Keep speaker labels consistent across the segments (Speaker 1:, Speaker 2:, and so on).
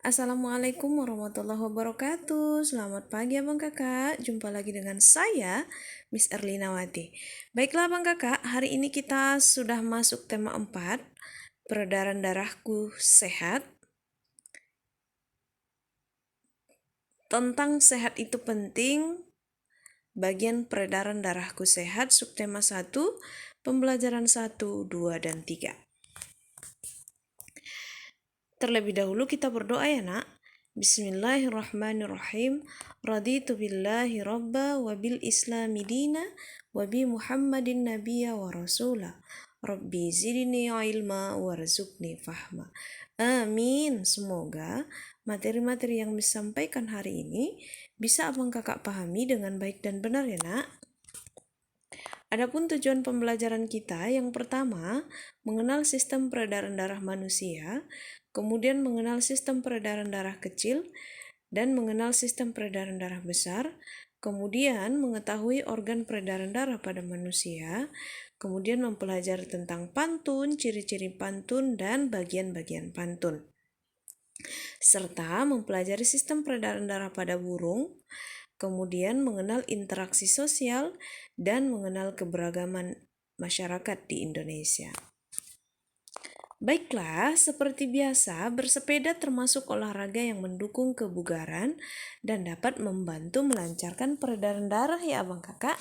Speaker 1: Assalamualaikum warahmatullahi wabarakatuh. Selamat pagi abang kakak. Jumpa lagi dengan saya, Miss Erlinawati. Baiklah abang kakak, hari ini kita sudah masuk tema 4, peredaran darahku sehat. Tentang sehat itu penting, bagian peredaran darahku sehat, subtema 1, pembelajaran 1, 2, dan 3. Terlebih dahulu kita berdoa ya nak. Bismillahirrahmanirrahim. Raditu billahi rabba wa bil islami dina wa bi muhammadin nabiyya wa rasula. Rabbi zidni ilma warzuqni fahma. Amin. Semoga materi-materi yang disampaikan hari ini bisa abang kakak pahami dengan baik dan benar ya nak. Adapun tujuan pembelajaran kita, yang pertama, mengenal sistem peredaran darah manusia, kemudian mengenal sistem peredaran darah kecil, dan mengenal sistem peredaran darah besar, kemudian mengetahui organ peredaran darah pada manusia, kemudian mempelajari tentang pantun, ciri-ciri pantun, dan bagian-bagian pantun, serta mempelajari sistem peredaran darah pada burung, kemudian mengenal interaksi sosial, dan mengenal keberagaman masyarakat di Indonesia. Baiklah, seperti biasa, bersepeda termasuk olahraga yang mendukung kebugaran dan dapat membantu melancarkan peredaran darah ya abang kakak.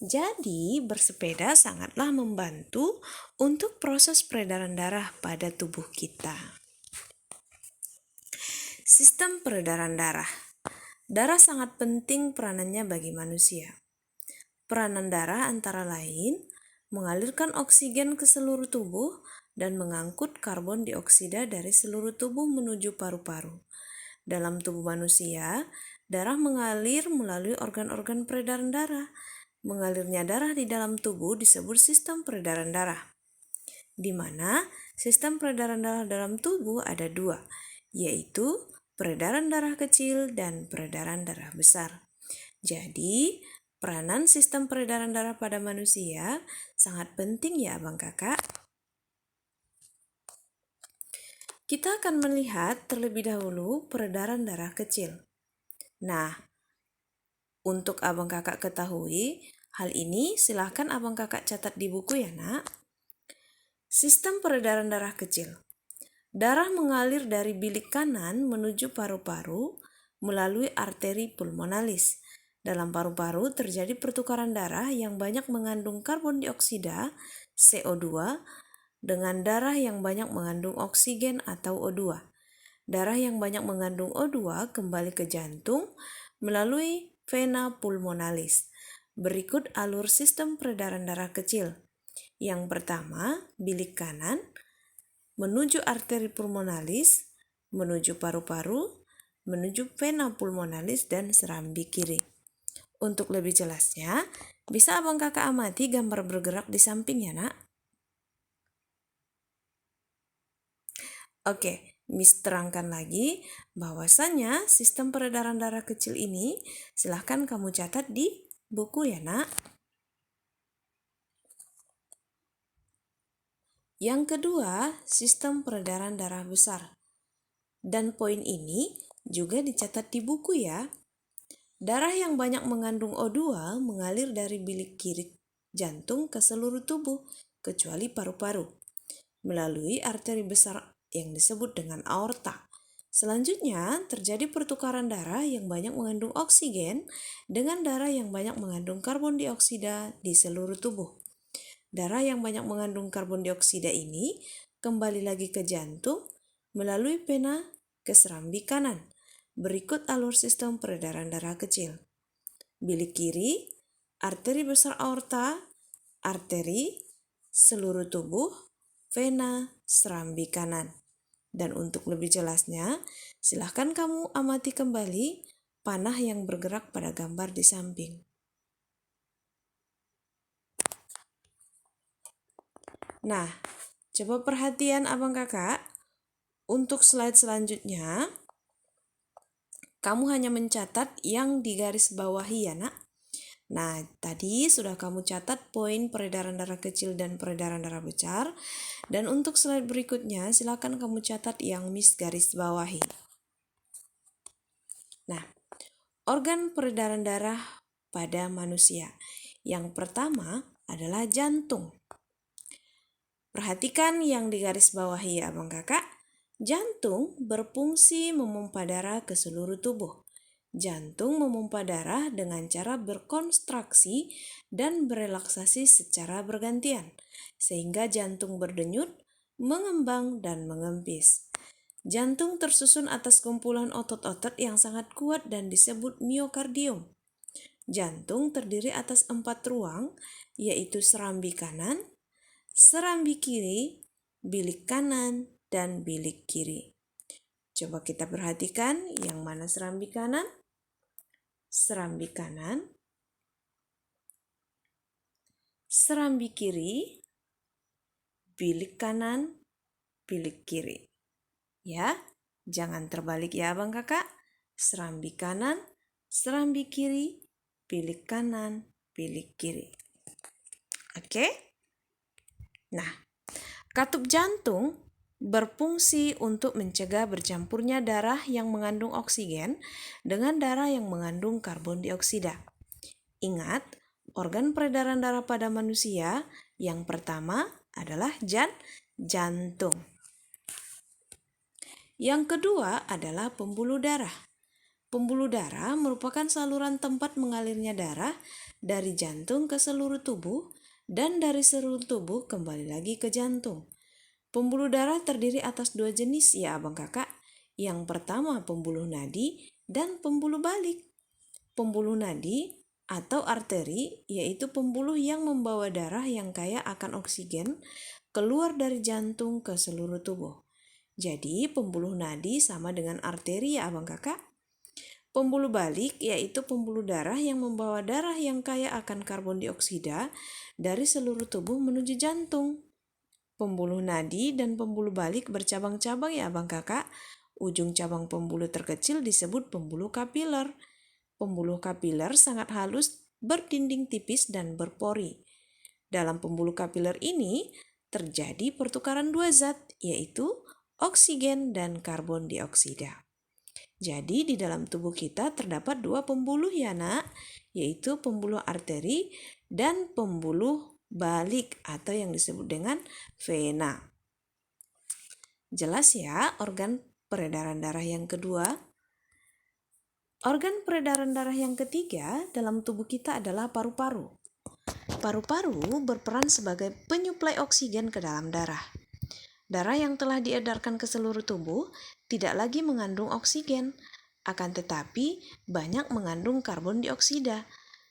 Speaker 1: Jadi, bersepeda sangatlah membantu untuk proses peredaran darah pada tubuh kita. Sistem peredaran darah. Darah sangat penting peranannya bagi manusia. Peranan darah antara lain mengalirkan oksigen ke seluruh tubuh dan mengangkut karbon dioksida dari seluruh tubuh menuju paru-paru. Dalam tubuh manusia, darah mengalir melalui organ-organ peredaran darah. Mengalirnya darah di dalam tubuh disebut sistem peredaran darah, di mana sistem peredaran darah dalam tubuh ada dua, yaitu peredaran darah kecil dan peredaran darah besar. Jadi, peranan sistem peredaran darah pada manusia sangat penting ya abang kakak. Kita akan melihat terlebih dahulu peredaran darah kecil. Nah, untuk abang kakak ketahui hal ini, silahkan abang kakak catat di buku ya nak. Sistem peredaran darah kecil. Darah mengalir dari bilik kanan menuju paru-paru melalui arteri pulmonalis. Dalam paru-paru terjadi pertukaran darah yang banyak mengandung karbon dioksida CO2 dengan darah yang banyak mengandung oksigen atau O2. Darah yang banyak mengandung O2 kembali ke jantung melalui vena pulmonalis. Berikut alur sistem peredaran darah kecil. Yang pertama, bilik kanan menuju arteri pulmonalis, menuju paru-paru, menuju vena pulmonalis, dan serambi kiri. Untuk lebih jelasnya, bisa abang kakak amati gambar bergerak di samping ya nak. Oke, Miss terangkan lagi bahwasanya sistem peredaran darah kecil ini silahkan kamu catat di buku ya nak. Yang kedua, sistem peredaran darah besar. Dan poin ini juga dicatat di buku ya. Darah yang banyak mengandung O2 mengalir dari bilik kiri jantung ke seluruh tubuh, kecuali paru-paru, melalui arteri besar yang disebut dengan aorta. Selanjutnya, terjadi pertukaran darah yang banyak mengandung oksigen dengan darah yang banyak mengandung karbon dioksida di seluruh tubuh. Darah yang banyak mengandung karbon dioksida ini kembali lagi ke jantung melalui vena ke serambi kanan. Berikut alur sistem peredaran darah kecil. Bilik kiri, arteri besar aorta, arteri, seluruh tubuh, vena, serambi kanan. Dan untuk lebih jelasnya, silahkan kamu amati kembali panah yang bergerak pada gambar di samping. Nah, coba perhatian abang kakak. Untuk slide selanjutnya, kamu hanya mencatat yang di garis bawahi ya nak. Nah, tadi sudah kamu catat poin peredaran darah kecil dan peredaran darah besar. Dan untuk slide berikutnya, silakan kamu catat yang Miss garis bawahi. Nah, organ peredaran darah pada manusia. Yang pertama adalah jantung. Perhatikan yang di garis bawahi ya abang kakak. Jantung berfungsi memompa darah ke seluruh tubuh. Jantung memompa darah dengan cara berkontraksi dan berelaksasi secara bergantian, sehingga jantung berdenyut, mengembang, dan mengempis. Jantung tersusun atas kumpulan otot-otot yang sangat kuat dan disebut miokardium. Jantung terdiri atas 4 ruang, yaitu serambi kanan, serambi kiri, bilik kanan, dan bilik kiri. Coba kita perhatikan yang mana serambi kanan, serambi kanan, serambi kiri, bilik kanan, bilik kiri. Ya, jangan terbalik ya abang kakak. Serambi kanan, serambi kiri, bilik kanan, bilik kiri. Oke? Nah, katup jantung berfungsi untuk mencegah bercampurnya darah yang mengandung oksigen dengan darah yang mengandung karbon dioksida. Ingat, organ peredaran darah pada manusia yang pertama adalah jantung. Yang kedua adalah pembuluh darah. Pembuluh darah merupakan saluran tempat mengalirnya darah dari jantung ke seluruh tubuh dan dari seluruh tubuh kembali lagi ke jantung. Pembuluh darah terdiri atas 2 jenis ya abang kakak. Yang pertama pembuluh nadi dan pembuluh balik. Pembuluh nadi atau arteri yaitu pembuluh yang membawa darah yang kaya akan oksigen keluar dari jantung ke seluruh tubuh. Jadi pembuluh nadi sama dengan arteri ya abang kakak. Pembuluh balik yaitu pembuluh darah yang membawa darah yang kaya akan karbon dioksida dari seluruh tubuh menuju jantung. Pembuluh nadi dan pembuluh balik bercabang-cabang ya abang kakak. Ujung cabang pembuluh terkecil disebut pembuluh kapiler. Pembuluh kapiler sangat halus, berdinding tipis dan berpori. Dalam pembuluh kapiler ini terjadi pertukaran 2 zat, yaitu oksigen dan karbon dioksida. Jadi di dalam tubuh kita terdapat 2 pembuluh ya nak, yaitu pembuluh arteri dan pembuluh balik atau yang disebut dengan vena. Jelas ya organ peredaran darah yang kedua? Organ peredaran darah yang ketiga dalam tubuh kita adalah paru-paru. Paru-paru berperan sebagai penyuplai oksigen ke dalam darah. Darah yang telah diedarkan ke seluruh tubuh tidak lagi mengandung oksigen, akan tetapi banyak mengandung karbon dioksida.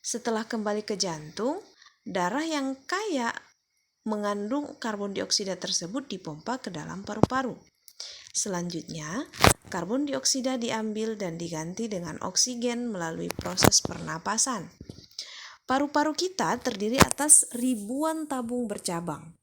Speaker 1: Setelah kembali ke jantung, darah yang kaya mengandung karbon dioksida tersebut dipompa ke dalam paru-paru. Selanjutnya, karbon dioksida diambil dan diganti dengan oksigen melalui proses pernapasan. Paru-paru kita terdiri atas ribuan tabung bercabang.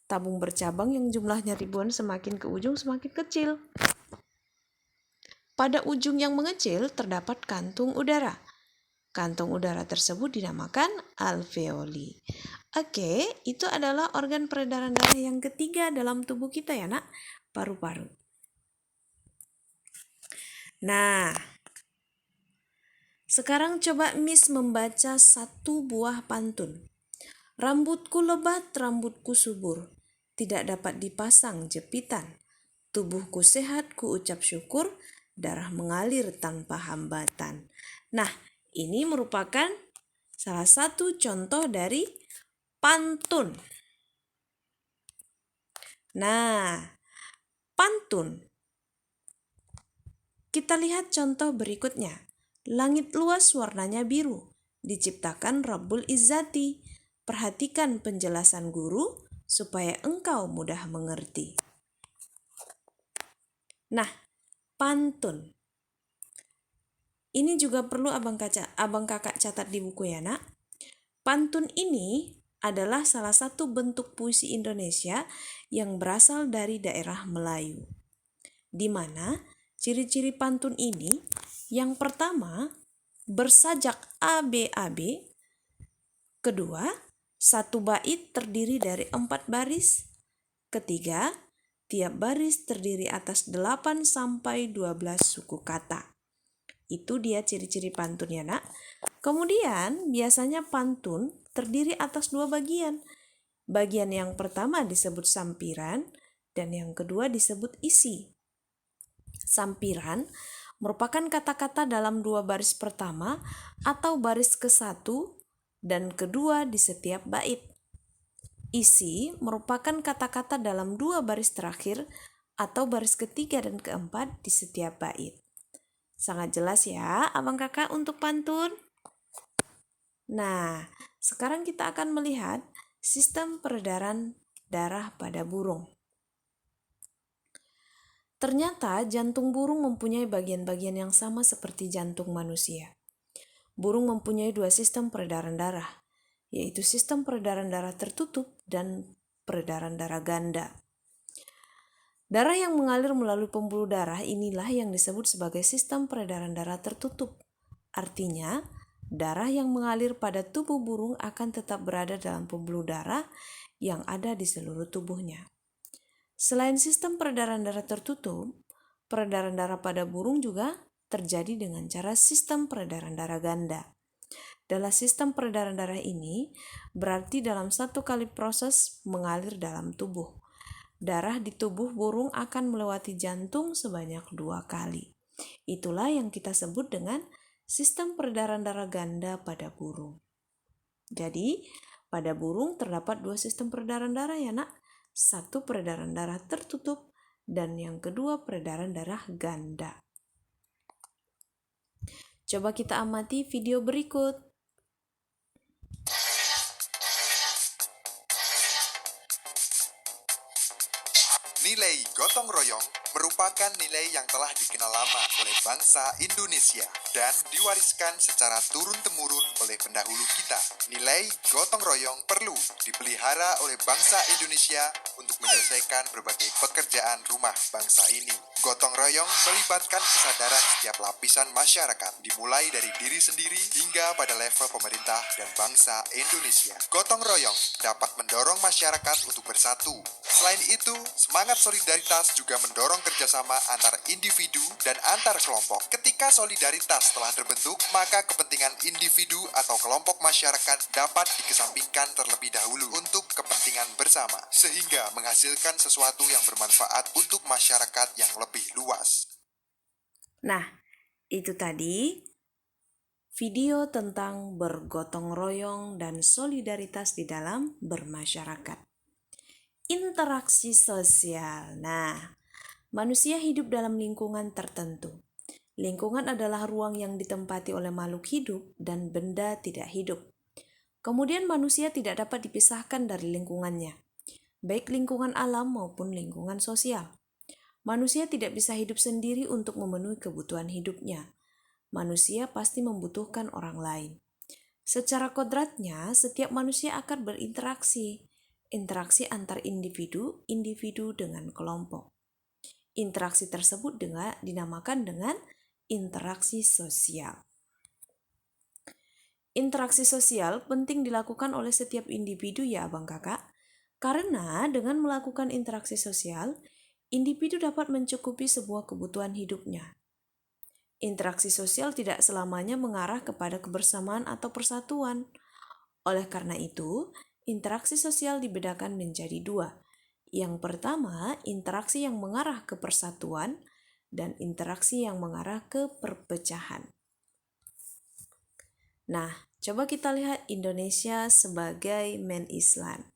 Speaker 1: Tabung bercabang yang jumlahnya ribuan semakin ke ujung semakin kecil. Pada ujung yang mengecil terdapat kantung udara. Kantung udara tersebut dinamakan alveoli. Oke, itu adalah organ peredaran darah yang ketiga dalam tubuh kita ya nak, paru-paru. Nah, sekarang coba Miss membaca 1 buah pantun. Rambutku lebat, rambutku subur, tidak dapat dipasang jepitan. Tubuhku sehat, ku ucap syukur, darah mengalir tanpa hambatan. Nah, ini merupakan salah satu contoh dari pantun. Nah, pantun. Kita lihat contoh berikutnya. Langit luas warnanya biru, diciptakan Rabbul Izzati. Perhatikan penjelasan guru supaya engkau mudah mengerti. Nah, pantun. Ini juga perlu abang kakak catat di buku ya nak. Pantun ini adalah salah satu bentuk puisi Indonesia yang berasal dari daerah Melayu. Di mana ciri-ciri pantun ini yang pertama bersajak ABAB, kedua 1 bait terdiri dari 4 baris, ketiga tiap baris terdiri atas 8 sampai 12 suku kata. Itu dia ciri-ciri pantun ya nak. Kemudian biasanya pantun terdiri atas dua bagian. Bagian yang pertama disebut sampiran dan yang kedua disebut isi. Sampiran merupakan kata-kata dalam dua baris pertama atau baris ke-1 dan kedua di setiap bait. Isi merupakan kata-kata dalam dua baris terakhir atau baris ketiga dan keempat di setiap bait. Sangat jelas ya abang kakak untuk pantun. Nah, sekarang kita akan melihat sistem peredaran darah pada burung. Ternyata jantung burung mempunyai bagian-bagian yang sama seperti jantung manusia. Burung mempunyai dua sistem peredaran darah, yaitu sistem peredaran darah tertutup dan peredaran darah ganda. Darah yang mengalir melalui pembuluh darah inilah yang disebut sebagai sistem peredaran darah tertutup. Artinya, darah yang mengalir pada tubuh burung akan tetap berada dalam pembuluh darah yang ada di seluruh tubuhnya. Selain sistem peredaran darah tertutup, peredaran darah pada burung juga terjadi dengan cara sistem peredaran darah ganda. Dalam sistem peredaran darah ini, berarti dalam satu kali proses mengalir dalam tubuh. Darah di tubuh burung akan melewati jantung sebanyak 2 kali. Itulah yang kita sebut dengan sistem peredaran darah ganda pada burung. Jadi, pada burung terdapat dua sistem peredaran darah ya nak. Satu peredaran darah tertutup dan yang kedua peredaran darah ganda. Coba kita amati video berikut.
Speaker 2: Nilai gotong royong merupakan nilai yang telah dikenal lama oleh bangsa Indonesia dan diwariskan secara turun-temurun oleh pendahulu kita. Nilai gotong royong perlu dipelihara oleh bangsa Indonesia untuk menyelesaikan berbagai pekerjaan rumah bangsa ini. Gotong royong melibatkan kesadaran setiap lapisan masyarakat, dimulai dari diri sendiri hingga pada level pemerintah dan bangsa Indonesia. Gotong royong dapat mendorong masyarakat untuk bersatu. Selain itu, semangat solidaritas juga mendorong kerjasama antar individu dan antar kelompok. Ketika solidaritas telah terbentuk, maka kepentingan individu atau kelompok masyarakat dapat dikesampingkan terlebih dahulu untuk kepentingan bersama, sehingga menghasilkan sesuatu yang bermanfaat untuk masyarakat yang lebih luas.
Speaker 1: Nah, itu tadi video tentang bergotong royong dan solidaritas di dalam bermasyarakat. Interaksi sosial. Nah, manusia hidup dalam lingkungan tertentu. Lingkungan adalah ruang yang ditempati oleh makhluk hidup dan benda tidak hidup. Kemudian manusia tidak dapat dipisahkan dari lingkungannya, baik lingkungan alam maupun lingkungan sosial. Manusia tidak bisa hidup sendiri untuk memenuhi kebutuhan hidupnya. Manusia pasti membutuhkan orang lain. Secara kodratnya, setiap manusia akan berinteraksi. Interaksi antar individu dengan kelompok. Interaksi tersebut dinamakan dengan interaksi sosial. Interaksi sosial penting dilakukan oleh setiap individu ya abang kakak, karena dengan melakukan interaksi sosial, individu dapat mencukupi sebuah kebutuhan hidupnya. Interaksi sosial tidak selamanya mengarah kepada kebersamaan atau persatuan. Oleh karena itu, interaksi sosial dibedakan menjadi dua. Yang pertama, interaksi yang mengarah ke persatuan dan interaksi yang mengarah ke perpecahan. Nah, coba kita lihat Indonesia sebagai main island.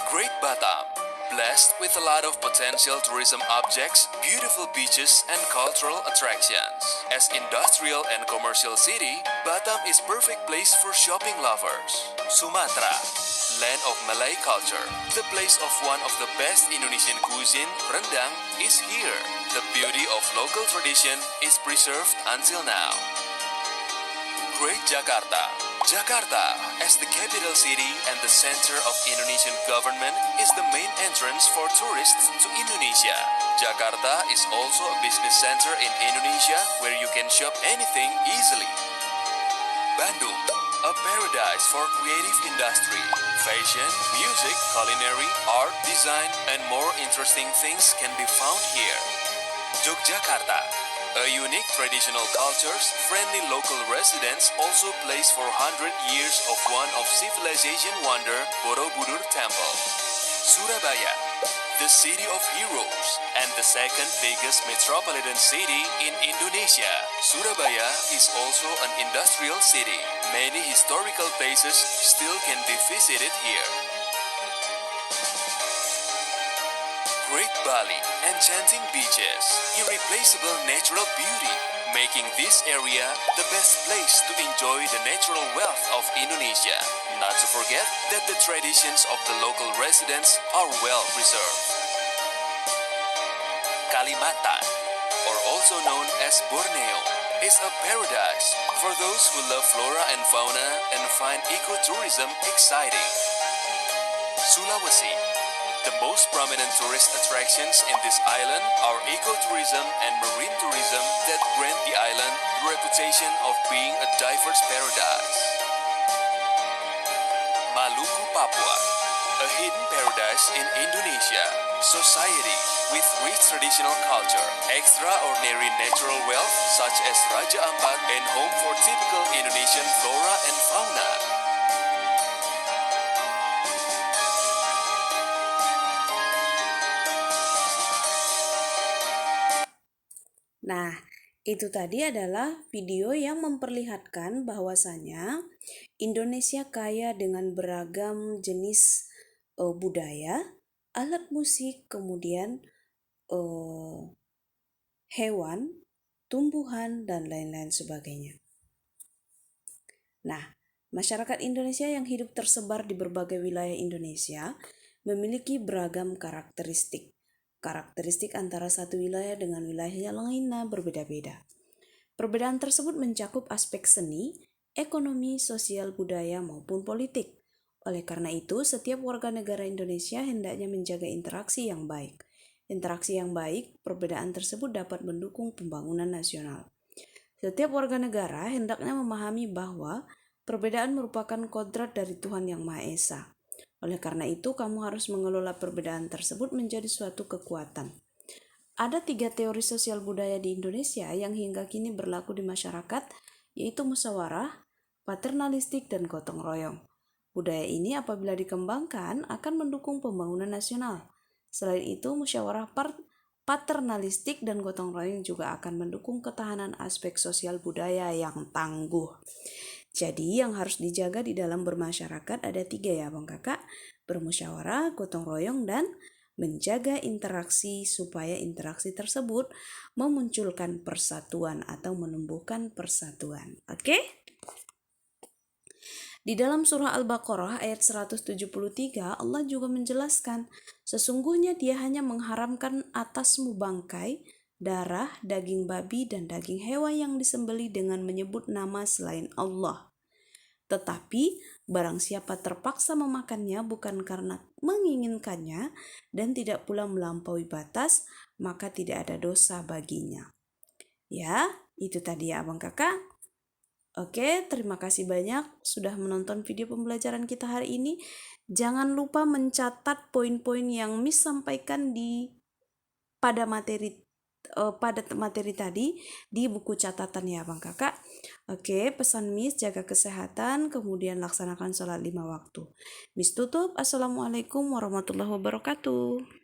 Speaker 3: Great Batam, blessed with a lot of potential tourism objects, beautiful beaches, and cultural attractions. As industrial and commercial city, Batam is perfect place for shopping lovers. Sumatra, land of Malay culture, the place of one of the best Indonesian cuisine, rendang, is here. The beauty of local tradition is preserved until now. Great Jakarta. Jakarta, as the capital city and the center of Indonesian government, is the main entrance for tourists to Indonesia. Jakarta is also a business center in Indonesia where you can shop anything easily. Bandung, a paradise for creative industry. Fashion, music, culinary, art, design, and more interesting things can be found here. Yogyakarta, A unique traditional cultures, friendly local residents also place for 100 years of one of civilization wonder, Borobudur Temple. Surabaya, the city of heroes and the second biggest metropolitan city in Indonesia. Surabaya is also an industrial city. Many historical places still can be visited here. Great Bali, enchanting beaches, irreplaceable natural beauty, making this area the best place to enjoy the natural wealth of Indonesia. Not to forget that the traditions of the local residents are well preserved. Kalimantan, or also known as Borneo, is a paradise for those who love flora and fauna and find ecotourism exciting. Sulawesi, the most prominent tourist attractions in this island are ecotourism and marine tourism that grant the island the reputation of being a diverse paradise. Maluku Papua, a hidden paradise in Indonesia, society with rich traditional culture, extraordinary natural wealth such as Raja Ampat and home for typical Indonesian flora and fauna.
Speaker 1: Nah, itu tadi adalah video yang memperlihatkan bahwasanya Indonesia kaya dengan beragam jenis budaya, alat musik, kemudian hewan, tumbuhan, dan lain-lain sebagainya. Nah, masyarakat Indonesia yang hidup tersebar di berbagai wilayah Indonesia memiliki beragam karakteristik. Karakteristik antara satu wilayah dengan wilayah yang lainnya berbeda-beda. Perbedaan tersebut mencakup aspek seni, ekonomi, sosial, budaya, maupun politik. Oleh karena itu, setiap warga negara Indonesia hendaknya menjaga interaksi yang baik. Interaksi yang baik, perbedaan tersebut dapat mendukung pembangunan nasional. Setiap warga negara hendaknya memahami bahwa perbedaan merupakan kodrat dari Tuhan Yang Maha Esa. Oleh karena itu, kamu harus mengelola perbedaan tersebut menjadi suatu kekuatan. Ada 3 teori sosial budaya di Indonesia yang hingga kini berlaku di masyarakat, yaitu musyawarah, paternalistik, dan gotong royong. Budaya ini apabila dikembangkan akan mendukung pembangunan nasional. Selain itu, musyawarah paternalistik dan gotong royong juga akan mendukung ketahanan aspek sosial budaya yang tangguh. Jadi yang harus dijaga di dalam bermasyarakat ada 3 ya Bang Kakak, bermusyawarah, gotong royong, dan menjaga interaksi supaya interaksi tersebut memunculkan persatuan atau menumbuhkan persatuan. Oke? Di dalam surah Al-Baqarah ayat 173 Allah juga menjelaskan, sesungguhnya Dia hanya mengharamkan atasmu bangkai, darah, daging babi, dan daging hewan yang disembelih dengan menyebut nama selain Allah. Tetapi barang siapa terpaksa memakannya bukan karena menginginkannya dan tidak pula melampaui batas, maka tidak ada dosa baginya. Ya, itu tadi ya Abang Kakak. Oke, terima kasih banyak sudah menonton video pembelajaran kita hari ini. Jangan lupa mencatat poin-poin yang Miss sampaikan pada materi tadi di buku catatan ya Bang Kakak. Oke, pesan Miss jaga kesehatan, kemudian laksanakan sholat 5 waktu. Miss tutup. Assalamualaikum warahmatullahi wabarakatuh.